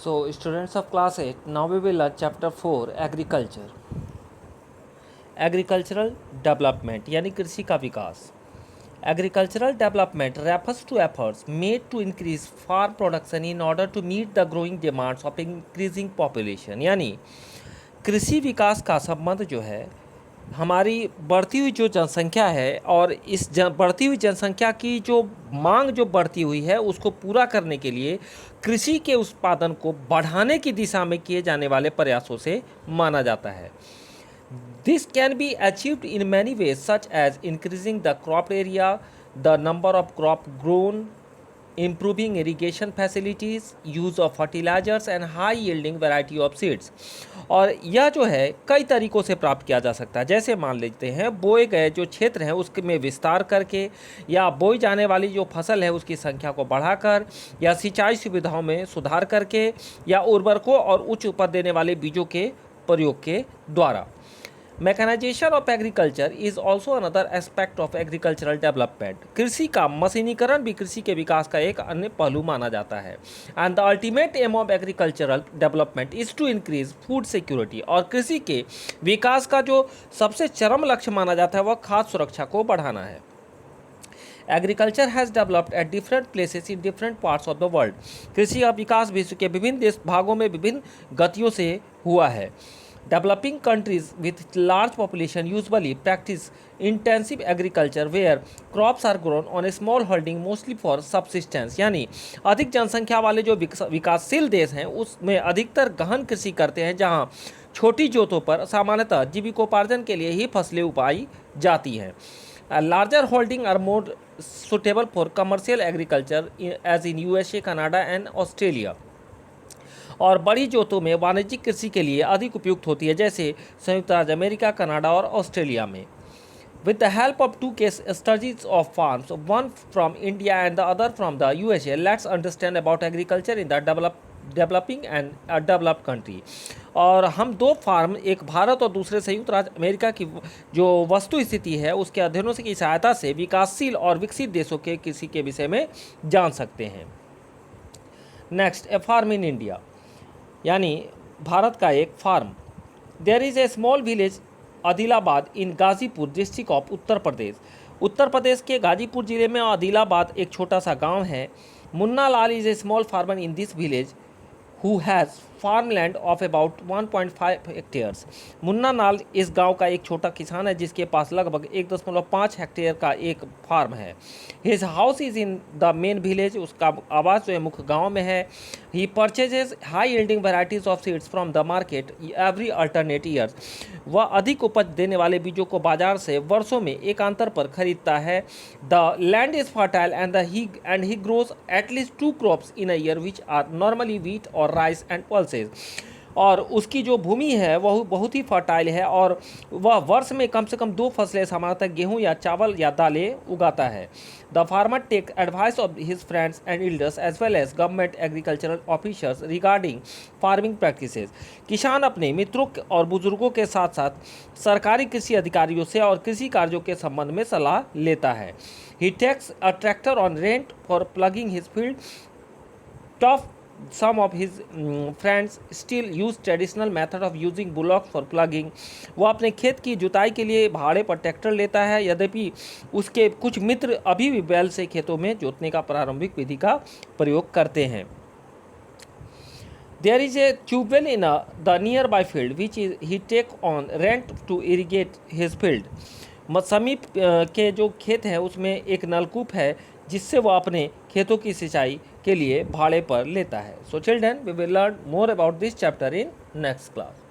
So, students of class 8, now we will learn chapter 4 agriculture. Agricultural development यानी कृषि का विकास. Agricultural development refers to efforts made to increase farm production in order to meet the growing demands of increasing population. यानी कृषि विकास का संबंध जो है हमारी बढ़ती हुई जो जनसंख्या है और इस बढ़ती हुई जनसंख्या की जो मांग जो बढ़ती हुई है उसको पूरा करने के लिए कृषि के उत्पादन को बढ़ाने की दिशा में किए जाने वाले प्रयासों से माना जाता है. This can be achieved in many ways such as increasing the crop area, the number of crop grown, improving irrigation facilities, use of fertilizers and high yielding variety of seeds. और यह जो है कई तरीक़ों से प्राप्त किया जा सकता है. जैसे मान लेते हैं बोए गए जो क्षेत्र हैं उसमें विस्तार करके या बोई जाने वाली जो फसल है उसकी संख्या को बढ़ाकर या सिंचाई सुविधाओं में सुधार करके या उर्वरकों और उच्च उपज देने वाले बीजों के प्रयोग के द्वारा. Mechanisation of agriculture is also another aspect of agricultural development. कृषि का मशीनीकरण भी कृषि के विकास का एक अन्य पहलू माना जाता है. And the ultimate aim of agricultural development is to increase food security. और कृषि के विकास का जो सबसे चरम लक्ष्य माना जाता है वह खाद्य सुरक्षा को बढ़ाना है. Agriculture has developed at different places in different parts of the world. कृषि का विकास विश्व के विभिन्न देश भागों में विभिन्न गतियों से हुआ है. Developing countries with large population usually practice intensive agriculture where crops are grown on a small holding mostly for subsistence. यानी अधिक जनसंख्या वाले जो विकासशील देश हैं उसमें अधिकतर गहन कृषि करते हैं जहां छोटी जोतों पर सामान्यतः जीविकोपार्जन के लिए ही फसलें उगाई जाती हैं. Larger holding are more suitable for commercial agriculture as in USA, Canada and Australia. और बड़ी जोतों में वाणिज्यिक कृषि के लिए अधिक उपयुक्त होती है जैसे संयुक्त राज्य अमेरिका, कनाडा और ऑस्ट्रेलिया में. With the help of two case studies of farms, one from India and the other from the USA, let's understand about agriculture in the developing and developed country. और हम दो farm, एक भारत और दूसरे संयुक्त राज्य अमेरिका की जो वस्तु स्थिति है उसके अध्ययनों की सहायता से विकासशील और विकसित देशों के कृषि के विषय में जान सकते हैं. Next, a farm in India यानी भारत का एक farm. There is a small village Adilabad in Ghazipur district of Uttar Pradesh. Uttar Pradesh के गाजीपुर ज़िले में आदिलाबाद एक छोटा सा गांव है. Munna Lal is a small farmer in this village who has farmland of about 1.5 hectares. Munna Lal इस गांव का एक छोटा किसान है जिसके पास लगभग 1.5 हेक्टेयर का एक फार्म है. His house is in the main village. उसका आवास जो है मुख्य गांव में है. He purchases high yielding varieties of seeds from the market every alternate years. वह अधिक उपज देने वाले बीजों को बाजार से वर्षों में एकांतर पर खरीदता है. The land is fertile and he grows at least 2 crops in a year which are normally wheat और राइस एंड पल्सेज. और उसकी जो भूमि है वह बहुत ही फर्टाइल है और वह वर्ष में कम से कम 2 फसलें सामान्यतः गेहूं या चावल या दालें उगाता है. The farmer take advice of his friends and elders as well as government agricultural officers regarding farming practices. किसान अपने मित्रों और बुजुर्गों के साथ साथ सरकारी कृषि अधिकारियों से और कृषि कार्यों के संबंध में सलाह लेता है. He takes a tractor on rent for ploughing his field. Tough Some of his friends still use traditional method of using bullocks for plugging. वो अपने खेत की जुताई के लिए भाड़े पर ट्रैक्टर लेता है. यद्यपि उसके कुछ मित्र अभी भी बैल से खेतों में जोतने का प्रारंभिक विधि का प्रयोग करते हैं. There is a tubewell in the nearby field which he take on rent to irrigate his field. समीप के जो खेत है उसमें एक नलकूप है जिससे वह अपने खेतों की सिंचाई के लिए भाड़े पर लेता है. So children, we will learn more about this chapter in next class.